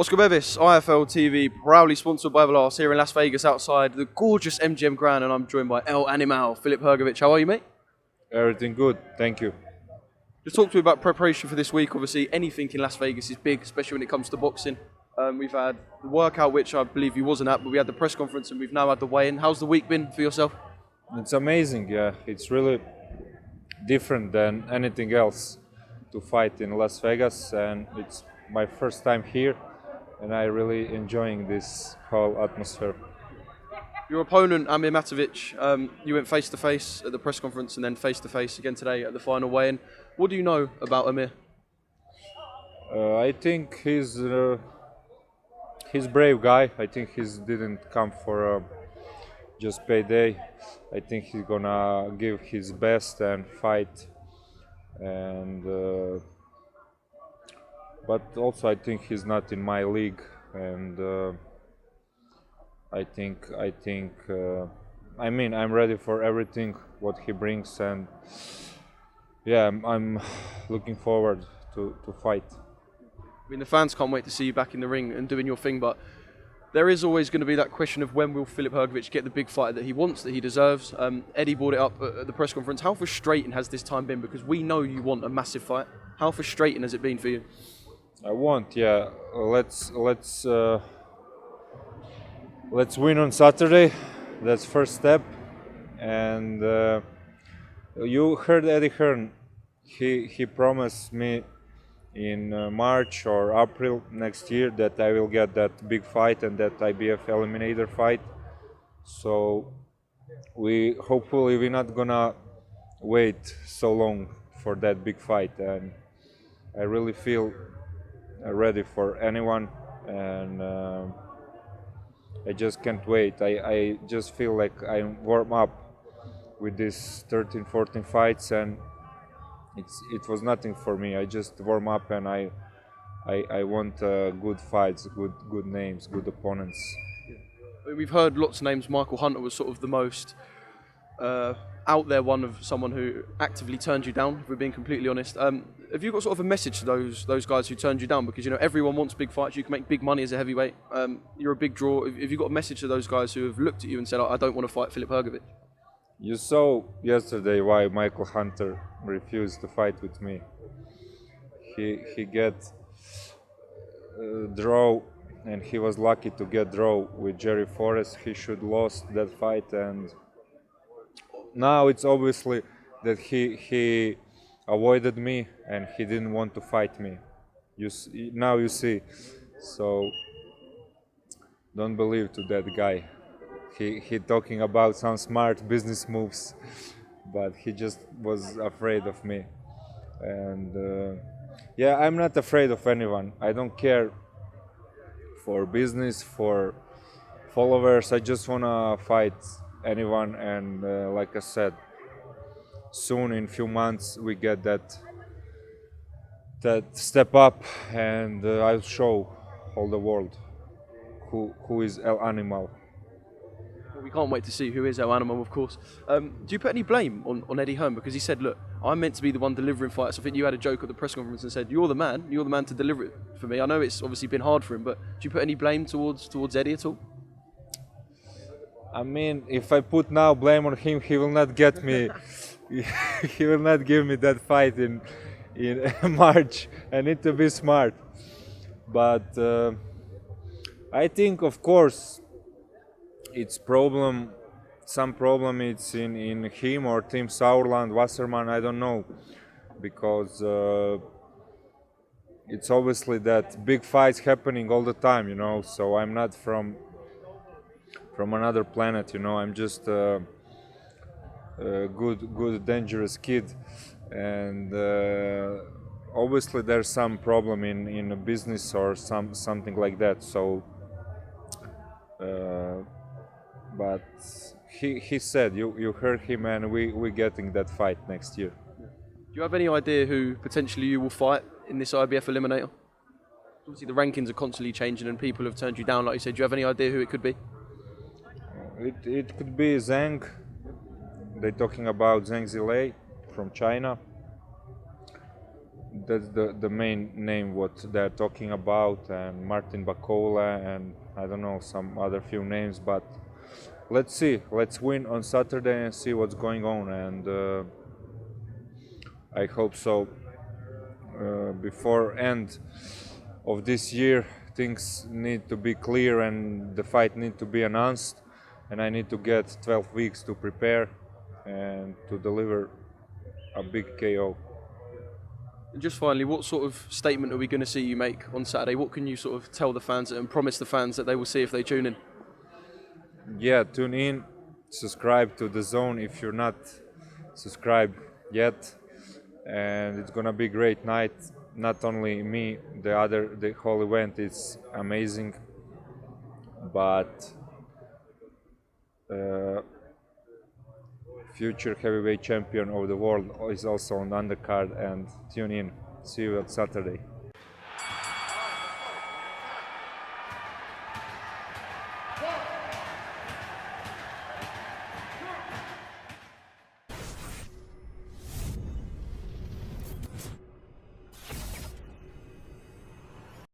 Oscar Bevis, IFL TV, proudly sponsored by Velas here in Las Vegas outside the gorgeous MGM Grand, and I'm joined by El Animal, Filip Hrgovic. How are you, mate? Everything good, thank you. Just talk to me about preparation for this week. Obviously, anything in Las Vegas is big, especially when it comes to boxing. We've had the workout, which I believe you wasn't at, but we had the press conference and we've now had the weigh-in. How's the week been for yourself? It's amazing, yeah. It's really different than anything else to fight in Las Vegas, and it's my first time here, and I really enjoying this whole atmosphere. Your opponent, Amir, you went face-to-face at the press conference and then face-to-face again today at the final weigh-in. What do you know about Amir? I think he's brave guy. I think he didn't come for just payday. I think he's gonna give his best and fight. And but also I think he's not in my league, and I mean I'm ready for everything what he brings, and yeah, I'm looking forward to fight. I mean, the fans can't wait to see you back in the ring and doing your thing, but there is always going to be that question of when will Filip Hrgovic get the big fight that he wants, that he deserves. Eddie brought it up at the press conference. How frustrating has this time been? Because we know you want a massive fight. How frustrating has it been for you? I want, yeah. Let's win on Saturday. That's first step. And you heard Eddie Hearn. He promised me in March or April next year that I will get that big fight and that IBF eliminator fight. So hopefully we're not gonna wait so long for that big fight, and I really feel ready for anyone, and I just can't wait. I just feel like I'm warm up with these 13-14 fights, and it was nothing for me. I just warm up, and I want good fights, good names, good opponents. We've heard lots of names. Michael Hunter was sort of the most out there one of someone who actively turned you down, if we're being completely honest. Have you got sort of a message to those guys who turned you down? Because, you know, everyone wants big fights. You can make big money as a heavyweight. You're a big draw. Have you got a message to those guys who have looked at you and said, I don't want to fight Filip Hrgovic? You saw yesterday why Michael Hunter refused to fight with me. He get draw, and he was lucky to get draw with Jerry Forrest. He should lost that fight, and now it's obviously that he avoided me and he didn't want to fight me. Now you see. So don't believe to that guy. He talking about some smart business moves, but he just was afraid of me. And yeah, I'm not afraid of anyone. I don't care for business, for followers. I just wanna fight anyone, and like I said, soon in few months we get that step up, and I'll show all the world who is El Animal. We can't wait to see who is El Animal, of course. Do you put any blame on Eddie Hearn? Because he said, look, I'm meant to be the one delivering fights. I think you had a joke at the press conference and said, you're the man to deliver it for me. I know it's obviously been hard for him, but do you put any blame towards Eddie at all? I mean, if I put now blame on him, he will not get me. He will not give me that fight in March. I need to be smart. But I think, of course, some problem it's in him or Team Sauerland, Wasserman, I don't know, because it's obviously that big fights happening all the time, you know. So I'm not from another planet, you know. I'm just a good dangerous kid, and obviously there's some problem in a business or something like that. So but he said, you heard him, and we getting that fight next year. Do you have any idea who potentially you will fight in this IBF eliminator? Obviously the rankings are constantly changing and people have turned you down, like you said. Do you have any idea who it could be? It could be Zhang. They're talking about Zhang Zilei from China. that's the main name what they're talking about, and Martin Bacola, and I don't know, some other few names, but let's see. Let's win on Saturday and see what's going on, and I hope so. Before end of this year, things need to be clear and the fight need to be announced, and I need to get 12 weeks to prepare and to deliver a big KO. Just finally, what sort of statement are we going to see you make on Saturday? What can you sort of tell the fans and promise the fans that they will see if they tune in? Yeah, tune in, subscribe to the zone if you're not subscribed yet, and it's gonna be a great night. Not only me, the whole event is amazing, but future heavyweight champion of the world is also on the undercard. And tune in. See you on Saturday.